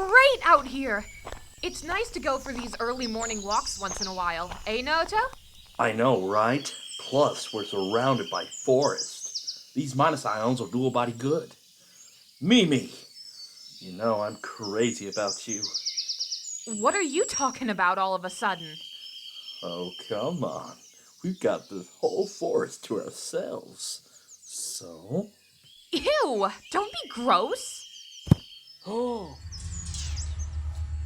great out here. It's nice to go for these early morning walks once in a while, eh, Naoto? I know, right? Plus, we're surrounded by forest. These minus ions will do a body good. Mimi! You know I'm crazy about you. What are you talking about all of a sudden? Oh, come on. We've got this whole forest to ourselves. So? Ew! Don't be gross! Oh!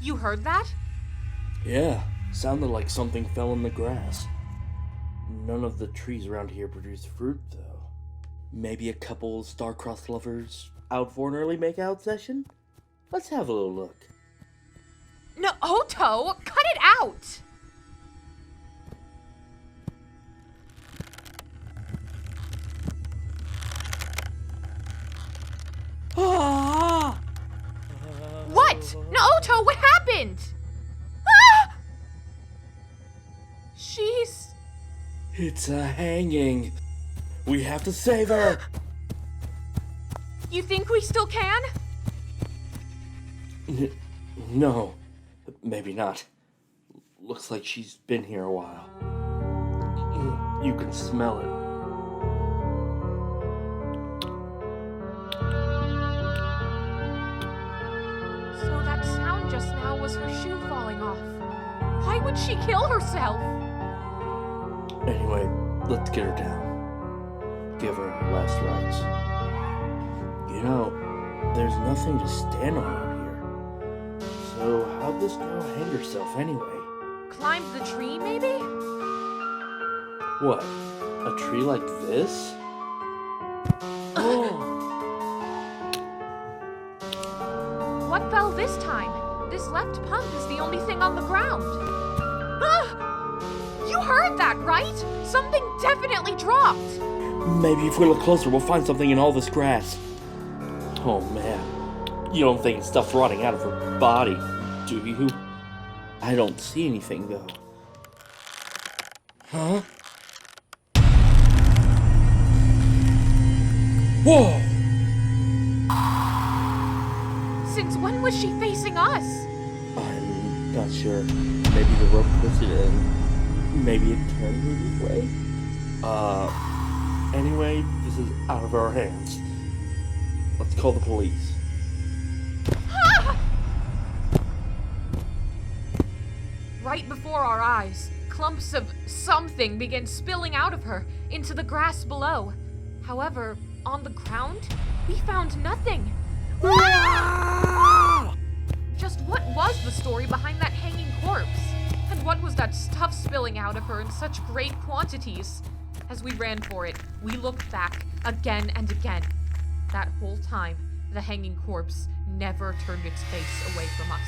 You heard that? Yeah, sounded like something fell in the grass. None of the trees around here produce fruit, though. Maybe a couple star-crossed lovers out for an early makeout session? Let's have a little look. Naoto, cut it out! Ah! What? Naoto, what happened? Ah! She's... It's a hanging. We have to save her. You think we still can? No, maybe not. Looks like she's been here a while. You can smell it. So that sound just now was her shoe falling off. Why would she kill herself? Anyway, let's get her down. Give her her last rites. You know, there's nothing to stand on out here. So how'd this girl hang herself anyway? Climbed the tree, maybe? What? A tree like this? Oh! What fell this time? This left pump is the only thing on the ground. Ah! You heard that, right? Something definitely dropped. Maybe if we look closer, we'll find something in all this grass. Oh man, you don't think it's stuff rotting out of her body, do you? I don't see anything though. Huh? Whoa! Since when was she facing us? I'm not sure. Maybe the rope twisted and maybe it turned me this way? Anyway, this is out of our hands. Let's call the police. Ah! Right before our eyes, clumps of something began spilling out of her into the grass below. However, on the ground, we found nothing. Ah! Just what was the story behind that hanging corpse? And what was that stuff spilling out of her in such great quantities? As we ran for it, we looked back again and again. That whole time, the hanging corpse never turned its face away from us.